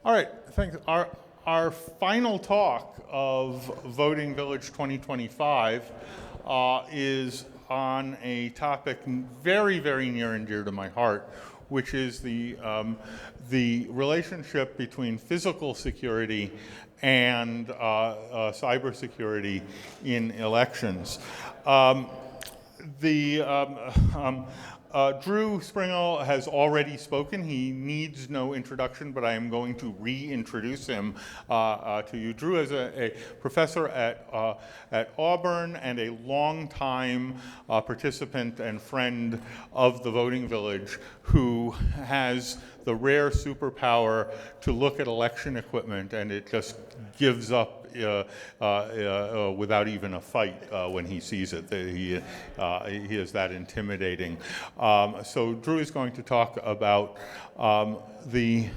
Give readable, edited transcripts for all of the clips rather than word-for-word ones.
All right, thanks. Our final talk of Voting Village 2025 is on a topic very, very near and dear to my heart, which is the relationship between physical security and cybersecurity in elections. Drew Springall has already spoken. He needs no introduction, but I am going to reintroduce him to you. Drew is a professor at Auburn and a longtime participant and friend of the Voting Village, who has the rare superpower to look at election equipment and it just gives up without even a fight when he sees it. He is that intimidating. So Drew is going to talk about the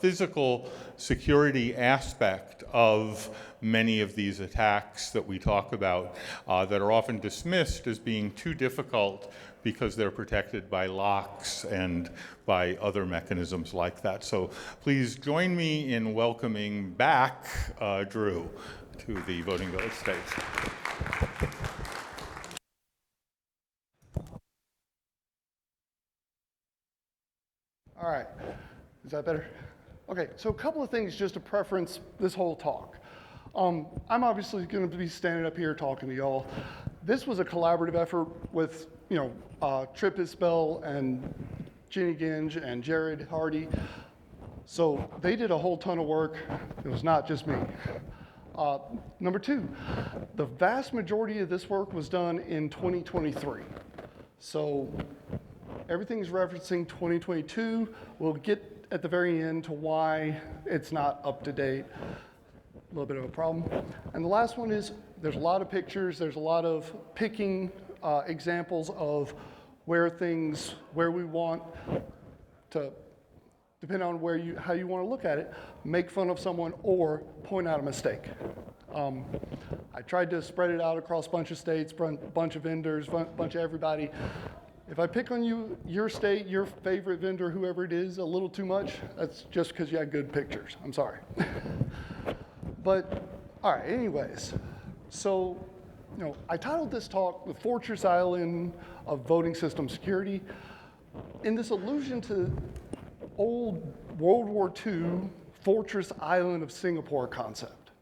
physical security aspect of many of these attacks that we talk about that are often dismissed as being too difficult because they're protected by locks and by other mechanisms like that. So please join me in welcoming back Drew to the Voting Village stage. All right, is that better? Okay, so a couple of things just to preference this whole talk. I'm obviously going to be standing up here talking to y'all. This was a collaborative effort with, Trip Isbell and Ginny Ginge and Jared Hardy. So they did a whole ton of work. It was not just me. Number two, the vast majority of this work was done in 2023. So everything's referencing 2022. We'll get at the very end to why it's not up to date. A little bit of a problem. And the last one is there's a lot of pictures, there's a lot of picking examples of where we want to, depending on how you want to look at it, make fun of someone or point out a mistake. I tried to spread it out across a bunch of states, bunch of vendors, bunch of everybody. If I pick on your state, your favorite vendor, whoever it is, a little too much, that's just because you had good pictures. I'm sorry. But, all right, anyways. So, I titled this talk, The Fortress Island of Voting System Security, in this allusion to old World War II Fortress Island of Singapore concept.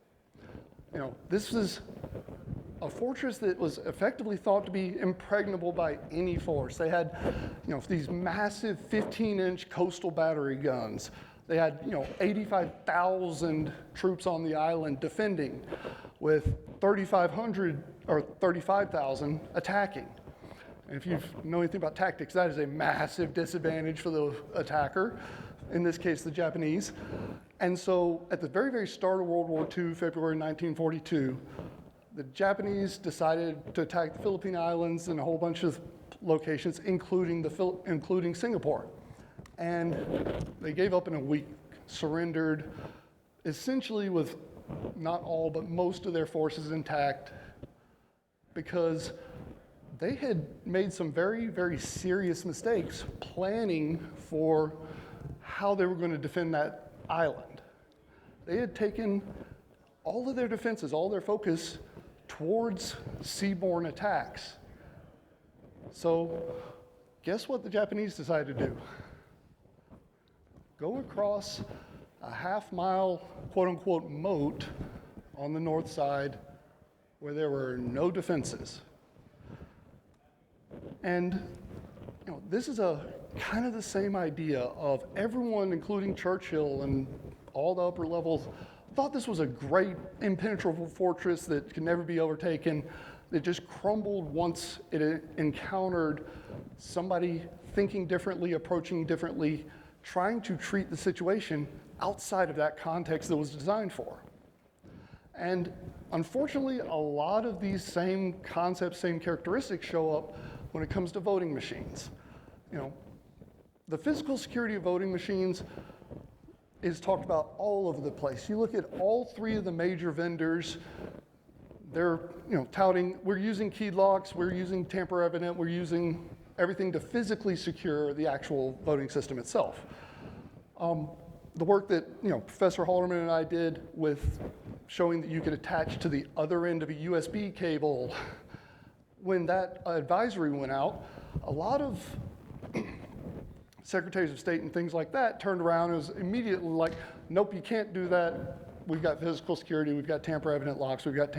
This was a fortress that was effectively thought to be impregnable by any force. They had, these massive 15-inch coastal battery guns. They had, 85,000 troops on the island defending, with 3,500 or 35,000 attacking. And if you know anything about tactics, that is a massive disadvantage for the attacker, in this case, the Japanese. And so at the very, very start of World War II, February 1942, the Japanese decided to attack the Philippine Islands and a whole bunch of locations, including Singapore. And they gave up in a week, surrendered, essentially with not all, but most of their forces intact, because they had made some very, very serious mistakes planning for how they were going to defend that island. They had taken all of their defenses, all their focus towards seaborne attacks. So guess what the Japanese decided to do? Go across a half-mile, quote-unquote, moat on the north side where there were no defenses. And this is a kind of the same idea of everyone, including Churchill and all the upper levels, thought this was a great impenetrable fortress that could never be overtaken, that just crumbled once it encountered somebody thinking differently, approaching differently, trying to treat the situation outside of that context that was designed for. And unfortunately, a lot of these same concepts, same characteristics show up when it comes to voting machines. The physical security of voting machines is talked about all over the place. You look at all three of the major vendors, they're touting, we're using keyed locks, we're using tamper evident, we're using everything to physically secure the actual voting system itself. the work that Professor Halderman and I did with showing that you could attach to the other end of a USB cable, when that advisory went out, a lot of secretaries of state and things like that turned around and was immediately like, nope, you can't do that. We've got physical security, we've got tamper-evident locks, we've got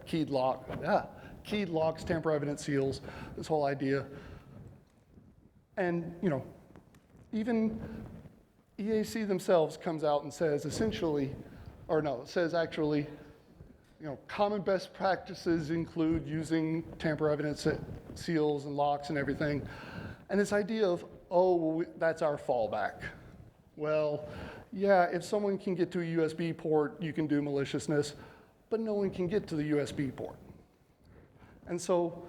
keyed locks, tamper-evident seals, this whole idea. And even EAC themselves comes out and says actually, common best practices include using tamper-evident seals and locks and everything. And this idea of, that's our fallback. Well, yeah, if someone can get to a USB port, you can do maliciousness, but no one can get to the USB port. And so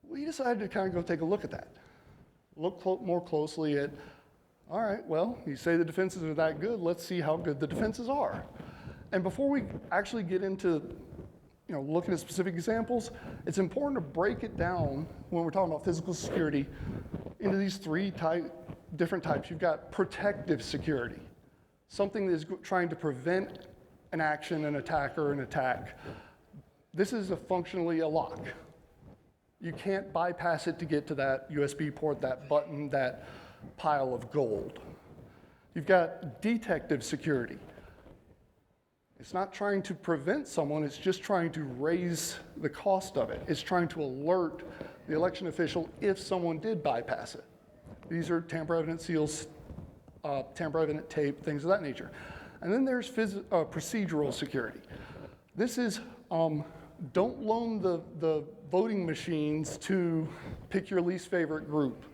we decided to kind of go take a look at that. Look more closely at, all right, well, you say the defenses are that good, let's see how good the defenses are. And before we actually get into looking at specific examples, it's important to break it down when we're talking about physical security into these three different types. You've got protective security, something that is trying to prevent an action, an attack, or an attack. This is functionally a lock. You can't bypass it to get to that USB port, that button, that pile of gold. You've got detective security. It's not trying to prevent someone, it's just trying to raise the cost of it. It's trying to alert the election official if someone did bypass it. These are tamper-evident seals, tamper-evident tape, things of that nature. And then there's procedural security. This is don't loan the voting machines to pick your least favorite group.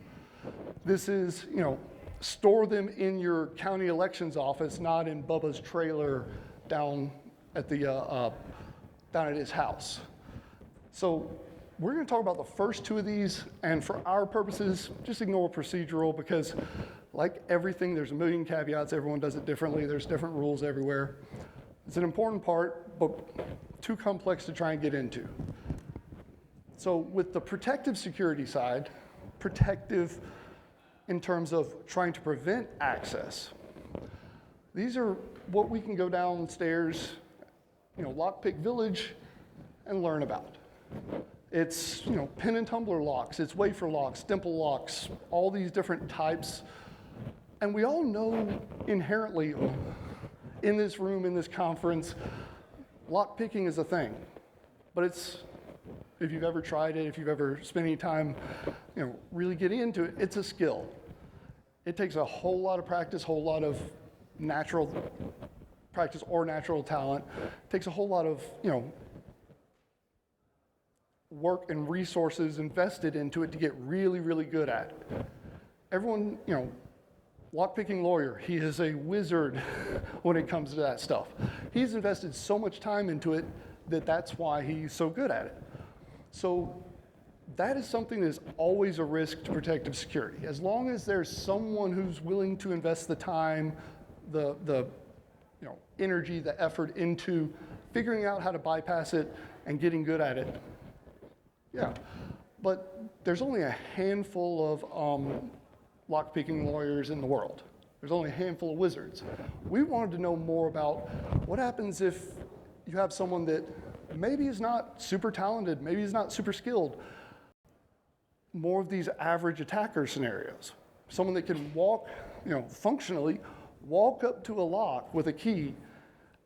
This is, store them in your county elections office, not in Bubba's trailer down at his house. So we're going to talk about the first two of these, and for our purposes, just ignore procedural because, like everything, there's a million caveats. Everyone does it differently. There's different rules everywhere. It's an important part, but too complex to try and get into. So with the protective security side, protective in terms of trying to prevent access, these are what we can go downstairs, Lockpick Village, and learn about. It's, pin and tumbler locks, it's wafer locks, dimple locks, all these different types. And we all know inherently in this room, in this conference, lock picking is a thing. But if you've ever tried it, if you've ever spent any time, really getting into it, it's a skill. It takes a whole lot of practice, whole lot of natural practice or natural talent. It takes a whole lot of, work and resources invested into it to get really, really good at it. Everyone, lockpicking lawyer, he is a wizard when it comes to that stuff. He's invested so much time into it that's why he's so good at it. So that is something that is always a risk to protective security. As long as there's someone who's willing to invest the time, the energy, the effort into figuring out how to bypass it and getting good at it. Yeah, but there's only a handful of lockpicking lawyers in the world. There's only a handful of wizards. We wanted to know more about what happens if you have someone that maybe is not super talented, maybe is not super skilled. More of these average attacker scenarios. Someone that can walk, functionally walk up to a lock with a key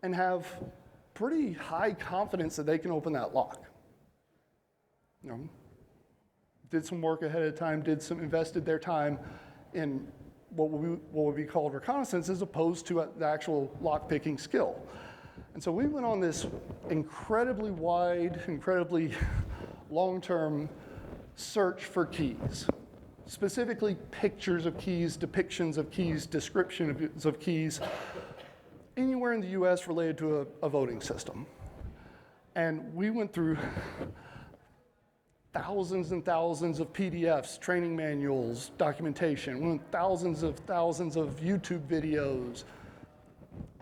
and have pretty high confidence that they can open that lock. Did some work ahead of time, invested their time in what would be called reconnaissance as opposed to the actual lock-picking skill. And so we went on this incredibly wide, incredibly long-term search for keys, specifically pictures of keys, depictions of keys, descriptions of keys, anywhere in the US related to a voting system. And we went through thousands and thousands of PDFs, training manuals, documentation, thousands of YouTube videos,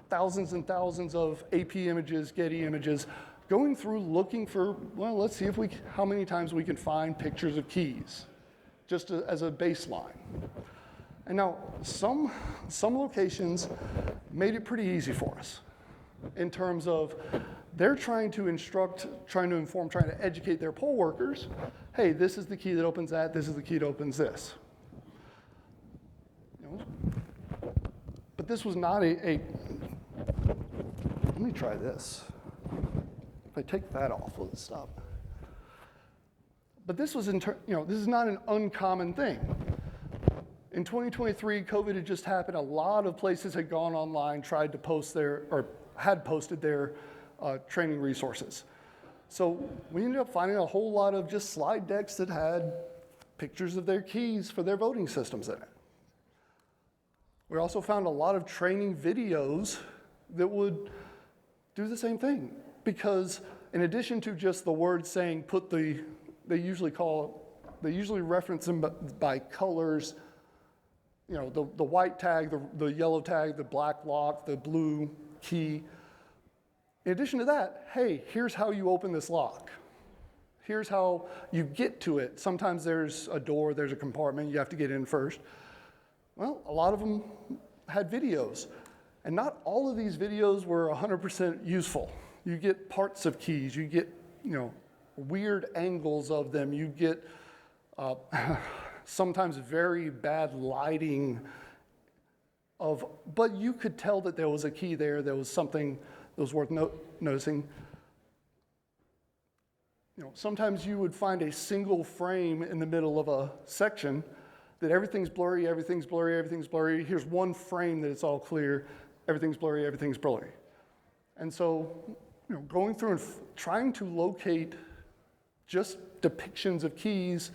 thousands and thousands of AP images, Getty images, going through looking for, let's see how many times we can find pictures of keys, just as a baseline. And now, some locations made it pretty easy for us in terms of they're trying to instruct, trying to inform, trying to educate their poll workers. Hey, this is the key that opens that. This is the key that opens this. You know, but this was not a let me try this. If I take that off, will it stop? But this was, this is not an uncommon thing. In 2023, COVID had just happened. A lot of places had gone online, tried to post had posted their training resources. So we ended up finding a whole lot of just slide decks that had pictures of their keys for their voting systems in it. We also found a lot of training videos that would do the same thing, because in addition to just the words saying they usually reference them by colors, the white tag, the yellow tag, the black lock, the blue key. In addition to that, hey, here's how you open this lock. Here's how you get to it. Sometimes there's a door, there's a compartment, you have to get in first. Well, a lot of them had videos, and not all of these videos were 100% useful. You get parts of keys, you get, weird angles of them, you get sometimes very bad lighting but you could tell that there was a key there was something that was worth noticing. Sometimes you would find a single frame in the middle of a section that everything's blurry, everything's blurry, everything's blurry. Here's one frame that it's all clear, everything's blurry, everything's blurry. And so, going through and trying to locate just depictions of keys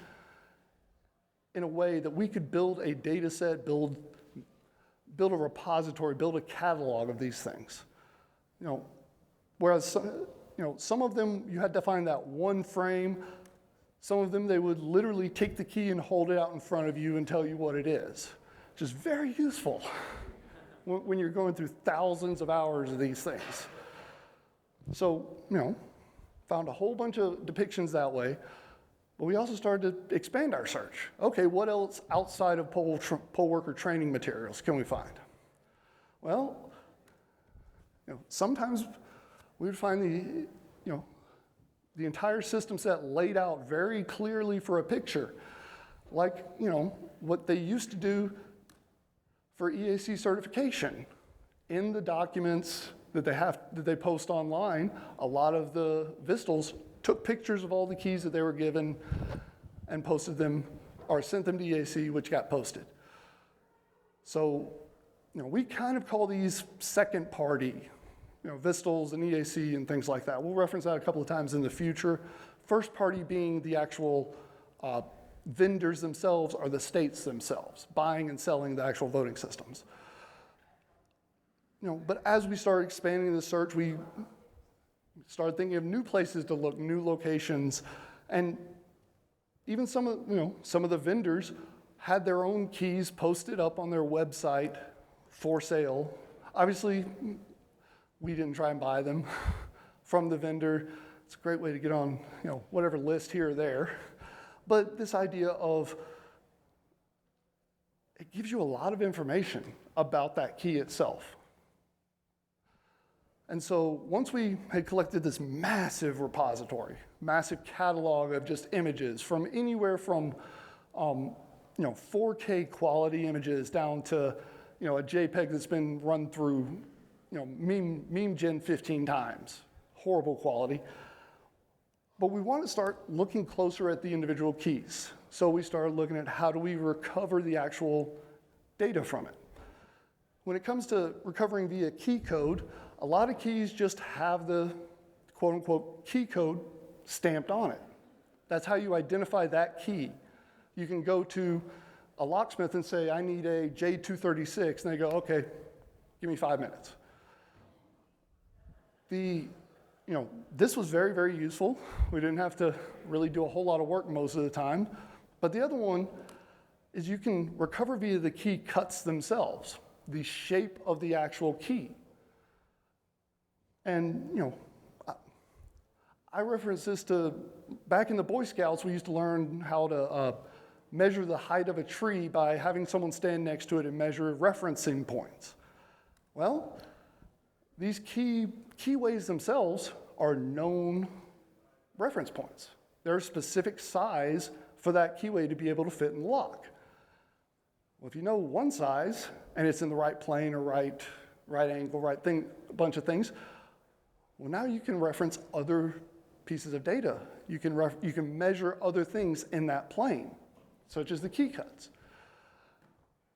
in a way that we could build a data set, build a repository, build a catalog of these things. Whereas some of them you had to find that one frame. Some of them they would literally take the key and hold it out in front of you and tell you what it is, which is very useful when you're going through thousands of hours of these things. So, found a whole bunch of depictions that way, but we also started to expand our search. Okay, what else outside of poll worker training materials can we find? Well, sometimes we would find the entire system set laid out very clearly for a picture, like what they used to do for EAC certification. In the documents that they post online, a lot of the Vistals took pictures of all the keys that they were given and posted them, or sent them to EAC, which got posted. So, we kind of call these second party, Vistals and EAC and things like that. We'll reference that a couple of times in the future. First party being the actual vendors themselves or the states themselves, buying and selling the actual voting systems. But as we started expanding the search, we started thinking of new places to look, new locations, and even some of the vendors had their own keys posted up on their website for sale. Obviously, we didn't try and buy them from the vendor. It's a great way to get on, whatever list here or there. But this idea of, it gives you a lot of information about that key itself. And so once we had collected this massive repository, massive catalog of just images from anywhere from 4K quality images down to a JPEG that's been run through meme gen 15 times, horrible quality. But we want to start looking closer at the individual keys. So we started looking at how do we recover the actual data from it. When it comes to recovering via key code, a lot of keys just have the quote unquote key code stamped on it. That's how you identify that key. You can go to a locksmith and say, I need a J236, and they go, okay, give me 5 minutes. This was very, very useful. We didn't have to really do a whole lot of work most of the time. But the other one is you can recover via the key cuts themselves, the shape of the actual key. And, I reference this to, back in the Boy Scouts, we used to learn how to measure the height of a tree by having someone stand next to it and measure referencing points. Well, these keyways themselves are known reference points. They're a specific size for that keyway to be able to fit in the lock. Well, if you know one size and it's in the right plane or right angle, right thing, a bunch of things, well, now you can reference other pieces of data. You can measure other things in that plane, such as the key cuts.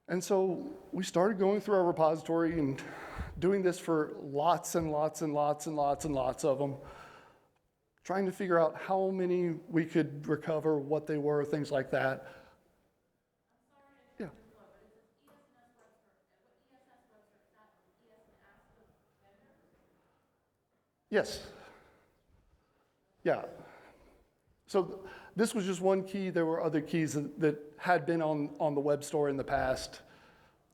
And so we started going through our repository and doing this for lots and lots and lots and lots and lots of them, trying to figure out how many we could recover, what they were, things like that. Yeah. Yes. Yeah. So this was just one key. There were other keys that had been on the web store in the past.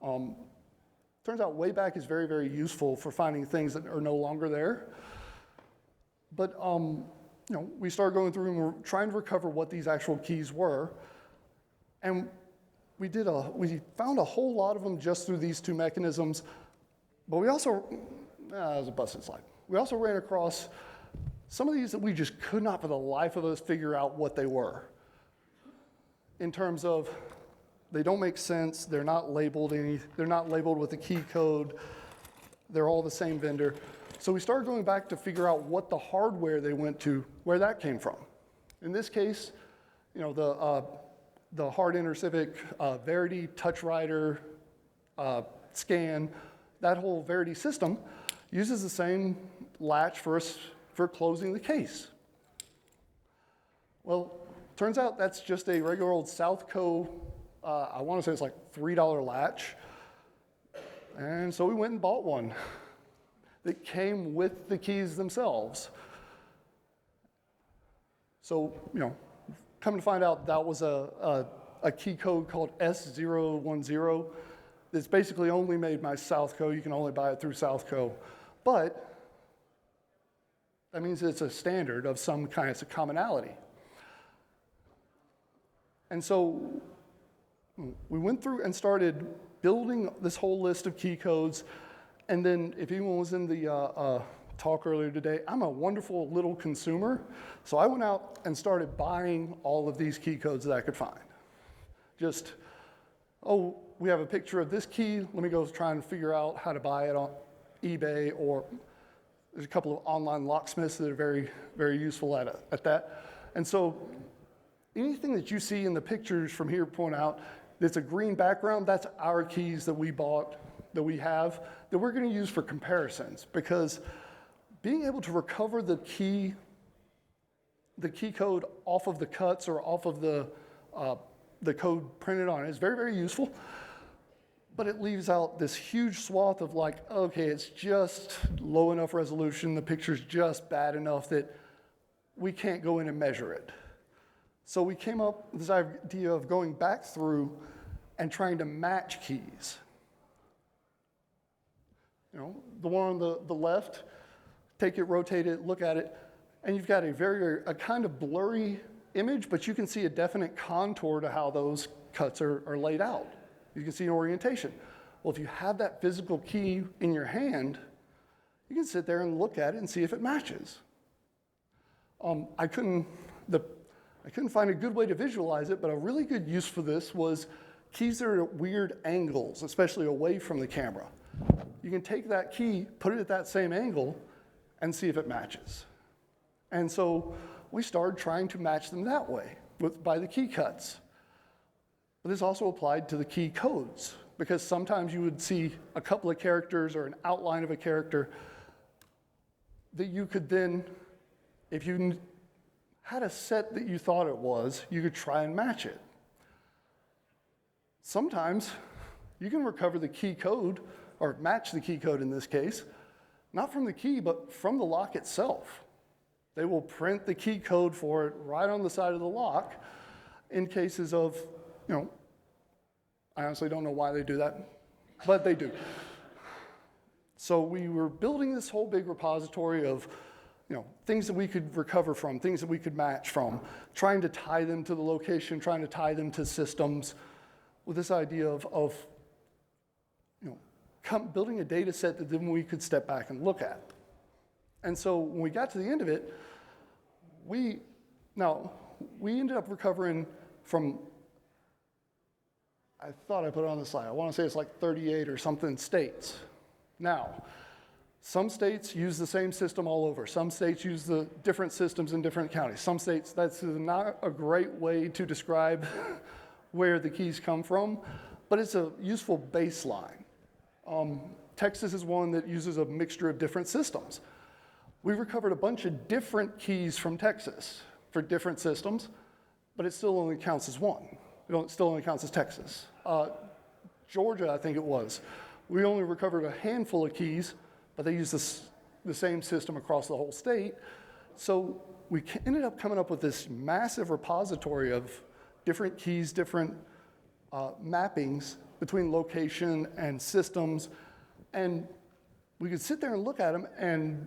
Turns out Wayback is very, very useful for finding things that are no longer there. But we started going through and we're trying to recover what these actual keys were. And we found a whole lot of them just through these two mechanisms. But we also, that was a busted slide. We also ran across some of these that we just could not for the life of us figure out what they were. In terms of, they don't make sense, they're not labeled with a key code, they're all the same vendor. So we started going back to figure out what the hardware they went to, where that came from. In this case, the Hard InterCivic Verity TouchWriter scan, that whole Verity system uses the same latch for closing the case. Well, turns out that's just a regular old Southco, I want to say it's like $3 latch. And so we went and bought one that came with the keys themselves. So, come to find out that was a key code called S010. It's basically only made by Southco. You can only buy it through Southco. But that means it's a standard of some kind, it's a commonality. And so we went through and started building this whole list of key codes. And then if anyone was in the talk earlier today, I'm a wonderful little consumer. So I went out and started buying all of these key codes that I could find. Just, we have a picture of this key. Let me go try and figure out how to buy it on eBay, or there's a couple of online locksmiths that are very, very useful at that. And so anything that you see in the pictures from here point out that's a green background, that's our keys that we bought, that we have, that we're going to use for comparisons. Because being able to recover the key code off of the cuts or off of the code printed on it is very, very useful. But it leaves out this huge swath of okay, it's just low enough resolution, the picture's just bad enough that we can't go in and measure it. So we came up with this idea of going back through and trying to match keys. The one on the left, take it, rotate it, look at it, and you've got a kind of blurry image, but you can see a definite contour to how those cuts are laid out. You can see an orientation. Well, if you have that physical key in your hand, you can sit there and look at it and see if it matches. I couldn't find a good way to visualize it, but a really good use for this was keys that are at weird angles, especially away from the camera. You can take that key, put it at that same angle, and see if it matches. And so we started trying to match them that way by the key cuts. But this also applied to the key codes, because sometimes you would see a couple of characters or an outline of a character that you could then, if you had a set that you thought it was, you could try and match it. Sometimes you can recover the key code, or match the key code in this case, not from the key, but from the lock itself. They will print the key code for it right on the side of the lock in cases of, I honestly don't know why they do that, but they do. So we were building this whole big repository of things that we could recover from, things that we could match from, trying to tie them to the location, trying to tie them to systems, with this idea of building a data set that then we could step back and look at. And so when we got to the end of it, we ended up recovering from, I thought I put it on the slide, I want to say it's like 38 or something states. Now, some states use the same system all over. Some states use the different systems in different counties. Some states, that's not a great way to describe where the keys come from, but it's a useful baseline. Texas is one that uses a mixture of different systems. We recovered a bunch of different keys from Texas for different systems, but it still only counts as one. It still only counts as Texas. Georgia, I think it was, we only recovered a handful of keys, but they use the same system across the whole state. So we ended up coming up with this massive repository of different keys, different mappings between location and systems, and we could sit there and look at them and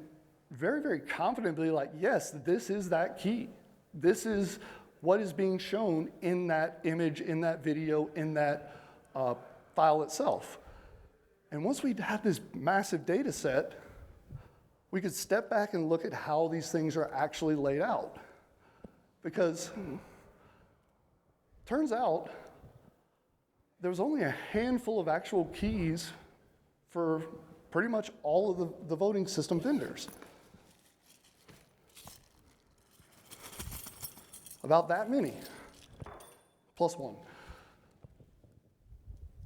very, very confidently like, yes, this is that key. This is what is being shown in that image, in that video, in that file itself. And once we had this massive data set, we could step back and look at how these things are actually laid out. Because turns out there was only a handful of actual keys for pretty much all of the voting system vendors. About that many, plus one.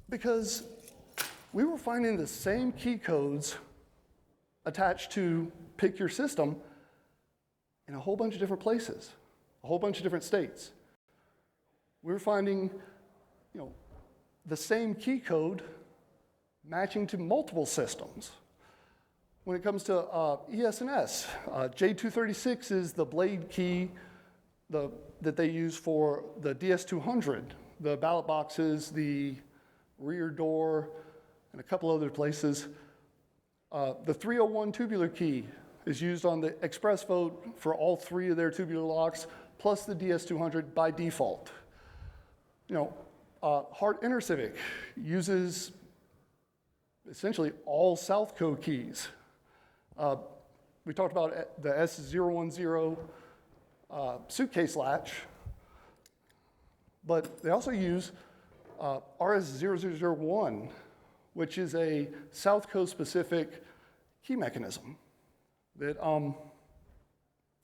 Because we were finding the same key codes attached to pick your system in a whole bunch of different places, a whole bunch of different states. We were finding, the same key code matching to multiple systems. When it comes to ES&S, J236 is the blade key that they use for the DS200, the ballot boxes, the rear door, and a couple other places. The 301 tubular key is used on the express vote for all three of their tubular locks, plus the DS200 by default. Hart InterCivic uses essentially all South Code keys. We talked about the S010 suitcase latch, but they also use RS0001, which is a South Coast specific key mechanism that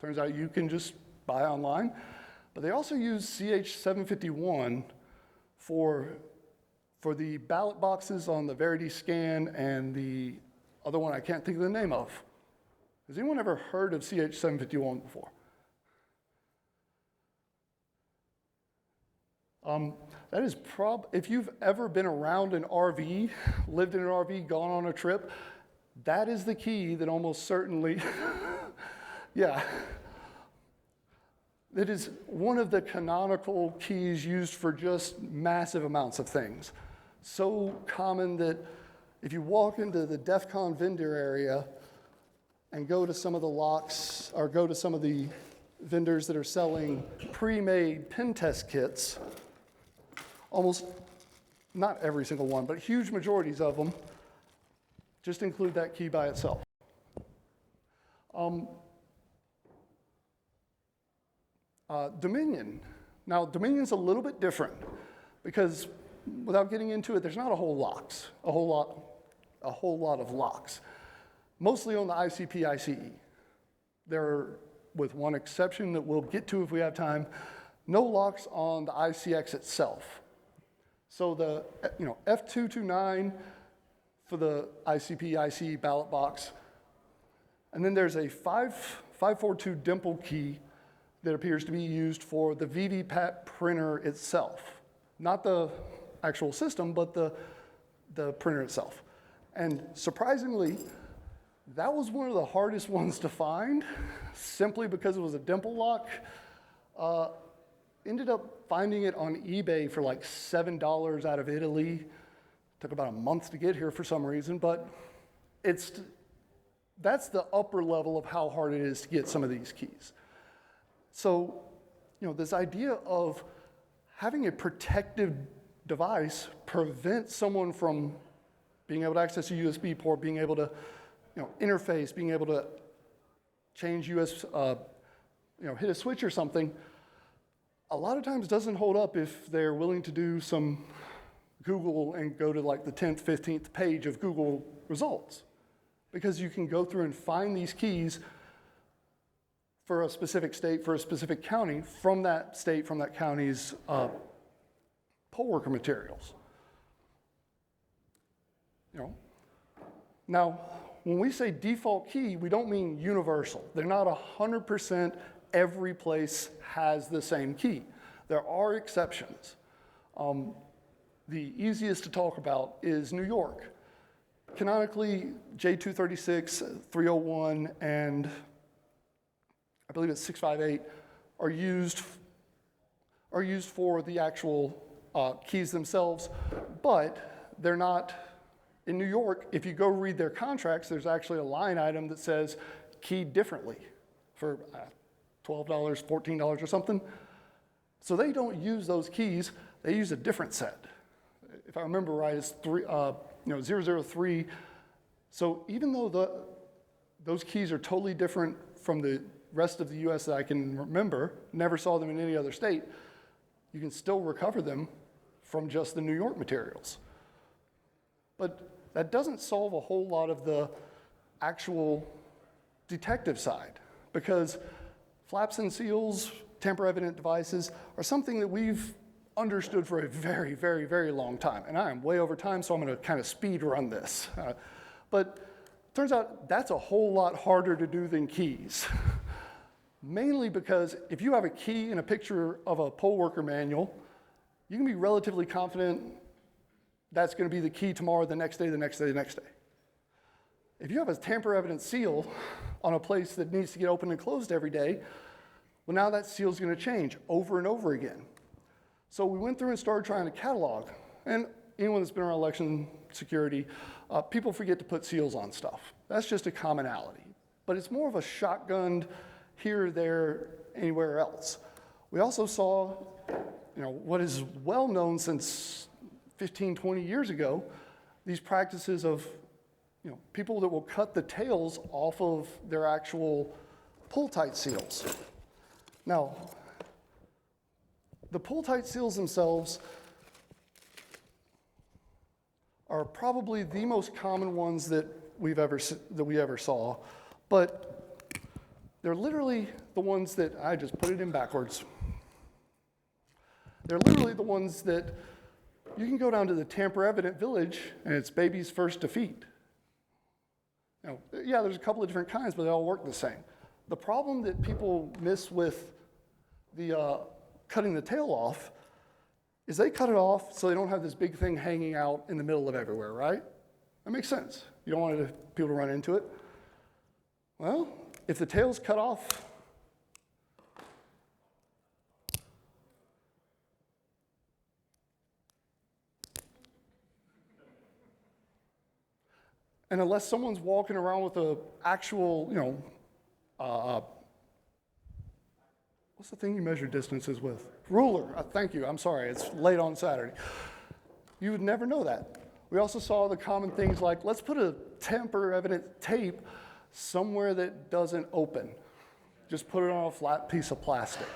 turns out you can just buy online. But they also use CH751 for the ballot boxes on the Verity scan and the other one I can't think of the name of. Has anyone ever heard of CH751 before? That is if you've ever been around an RV, lived in an RV, gone on a trip, that is the key that almost certainly, yeah. It is one of the canonical keys used for just massive amounts of things. So common that if you walk into the DEF CON vendor area and go to some of the locks, or go to some of the vendors that are selling pre-made pen test kits, almost, not every single one, but huge majorities of them just include that key by itself. Dominion. Now, Dominion's a little bit different because without getting into it, there's not a whole lot of locks, mostly on the ICP, ICE. There are, with one exception that we'll get to if we have time, no locks on the ICX itself. So the F229 for the ICP, ICE ballot box, and then there's a 542 dimple key that appears to be used for the VVPAT printer itself. Not the actual system, but the printer itself. And surprisingly, that was one of the hardest ones to find, simply because it was a dimple lock. Ended up finding it on eBay for like $7 out of Italy. Took about a month to get here for some reason, but that's the upper level of how hard it is to get some of these keys. So, this idea of having a protective device prevents someone from being able to access a USB port, being able to, interface, being able to change hit a switch or something, a lot of times doesn't hold up if they're willing to do some Google and go to like the 10th, 15th page of Google results. Because you can go through and find these keys for a specific state, for a specific county, from that state, from that county's poll worker materials. Now, when we say default key, we don't mean universal. They're not 100% every place has the same key. There are exceptions. The easiest to talk about is New York. Canonically, J236, 301, and I believe it's 658 are used for the actual keys themselves, but they're not. In New York, if you go read their contracts, there's actually a line item that says keyed differently for $12, $14 or something. So they don't use those keys, they use a different set. If I remember right, it's 003. So even though those keys are totally different from the rest of the US that I can remember, never saw them in any other state, you can still recover them from just the New York materials. But that doesn't solve a whole lot of the actual detective side, because flaps and seals, tamper-evident devices, are something that we've understood for a very, very, very long time. And I am way over time, so I'm going to kind of speed run this. But turns out that's a whole lot harder to do than keys. Mainly because if you have a key and a picture of a poll worker manual, you can be relatively confident that's going to be the key tomorrow, the next day, the next day, the next day. If you have a tamper-evident seal on a place that needs to get opened and closed every day, well, now that seal's going to change over and over again. So we went through and started trying to catalog. And anyone that's been around election security, people forget to put seals on stuff. That's just a commonality. But it's more of a shotgunned here, there, anywhere else. We also saw, what is well known since 15, 20 years ago, these practices of, people that will cut the tails off of their actual pull-tight seals. Now, the pull-tight seals themselves are probably the most common ones that we ever saw, but they're literally the ones that, I just put it in backwards. They're literally the ones that you can go down to the tamper-evident village and it's baby's first defeat. Yeah, there's a couple of different kinds, but they all work the same. The problem that people miss with the cutting the tail off is they cut it off so they don't have this big thing hanging out in the middle of everywhere, right? That makes sense. You don't want people to run into it. Well, if the tail's cut off, and unless someone's walking around with an actual, what's the thing you measure distances with? Ruler. Thank you. I'm sorry. It's late on Saturday. You would never know that. We also saw the common things like, let's put a tamper-evident tape somewhere that doesn't open. Just put it on a flat piece of plastic.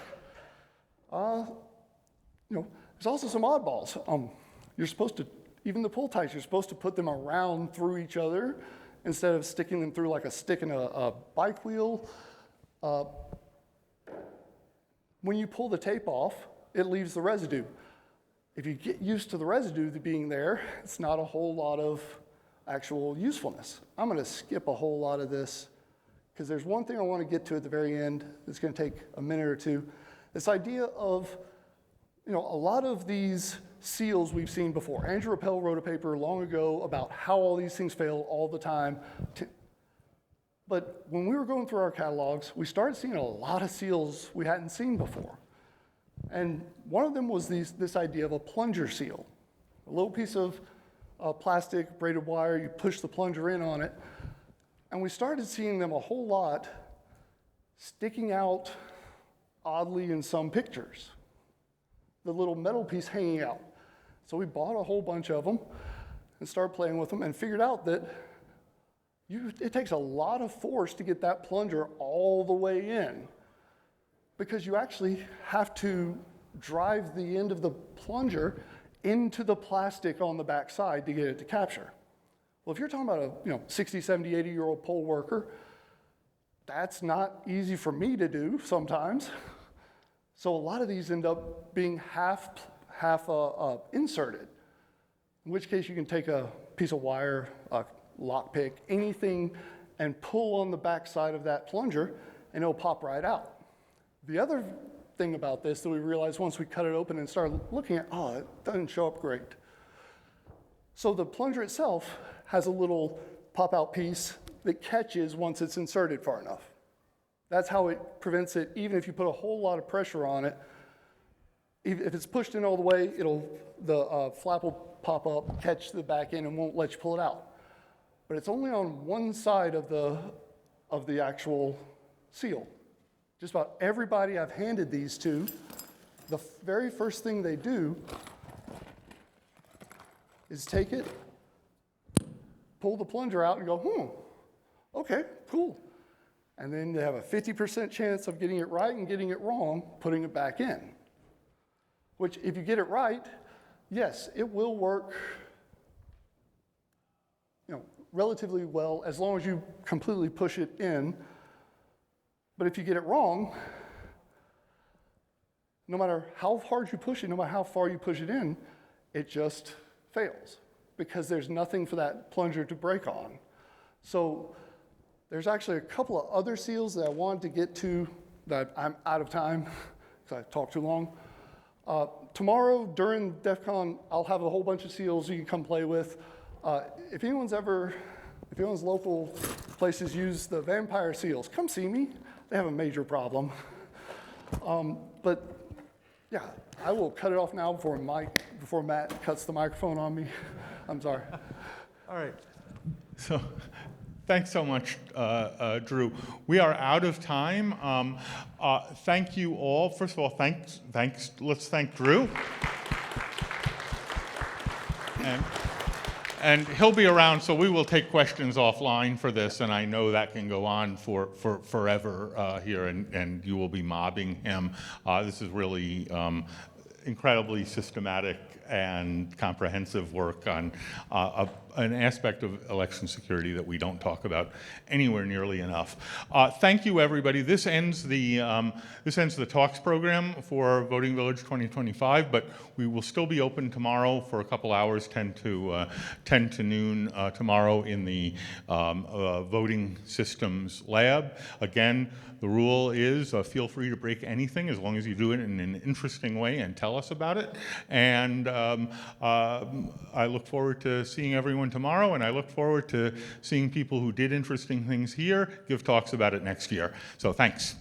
There's also some oddballs. You're supposed to, even the pull ties, you're supposed to put them around through each other instead of sticking them through like a stick in a bike wheel. When you pull the tape off, it leaves the residue. If you get used to the residue being there, it's not a whole lot of actual usefulness. I'm going to skip a whole lot of this because there's one thing I want to get to at the very end that's going to take a minute or two. This idea of, a lot of these seals we've seen before. Andrew Rappel wrote a paper long ago about how all these things fail all the time. But when we were going through our catalogs, we started seeing a lot of seals we hadn't seen before. And one of them was this idea of a plunger seal. A little piece of plastic, braided wire, you push the plunger in on it. And we started seeing them a whole lot sticking out oddly in some pictures. The little metal piece hanging out. So we bought a whole bunch of them and started playing with them and figured out that it takes a lot of force to get that plunger all the way in, because you actually have to drive the end of the plunger into the plastic on the back side to get it to capture. Well, if you're talking about a 60, 70, 80-year-old pole worker, that's not easy for me to do sometimes. So a lot of these end up being half inserted, in which case you can take a piece of wire, a lockpick, anything, and pull on the back side of that plunger, and it'll pop right out. The other thing about this that we realized once we cut it open and started looking at, it doesn't show up great. So the plunger itself has a little pop-out piece that catches once it's inserted far enough. That's how it prevents it, even if you put a whole lot of pressure on it. If it's pushed in all the way, the flap will pop up, catch the back end, and won't let you pull it out. But it's only on one side of the actual seal. Just about everybody I've handed these to, the very first thing they do is take it, pull the plunger out, and go, okay, cool. And then they have a 50% chance of getting it right and getting it wrong, putting it back in. Which, if you get it right, yes, it will work relatively well as long as you completely push it in. But if you get it wrong, no matter how hard you push it, no matter how far you push it in, it just fails because there's nothing for that plunger to break on. So there's actually a couple of other seals that I wanted to get to that I'm out of time because I talked too long. Tomorrow during DEF CON, I'll have a whole bunch of seals you can come play with. If anyone's local places use the vampire seals, come see me. They have a major problem. But yeah, I will cut it off now before Matt cuts the microphone on me. I'm sorry. All right. So thanks so much, Drew. We are out of time. Thank you all. First of all, thanks. Let's thank Drew. And he'll be around, so we will take questions offline for this, and I know that can go on for forever here, and you will be mobbing him. This is really incredibly systematic and comprehensive work on an aspect of election security that we don't talk about anywhere nearly enough. Thank you, everybody. This ends the talks program for Voting Village 2025, but we will still be open tomorrow for a couple hours, 10 to noon tomorrow in the voting systems lab. Again, the rule is feel free to break anything as long as you do it in an interesting way and tell us about it. And I look forward to seeing everyone tomorrow, and I look forward to seeing people who did interesting things here give talks about it next year. So thanks.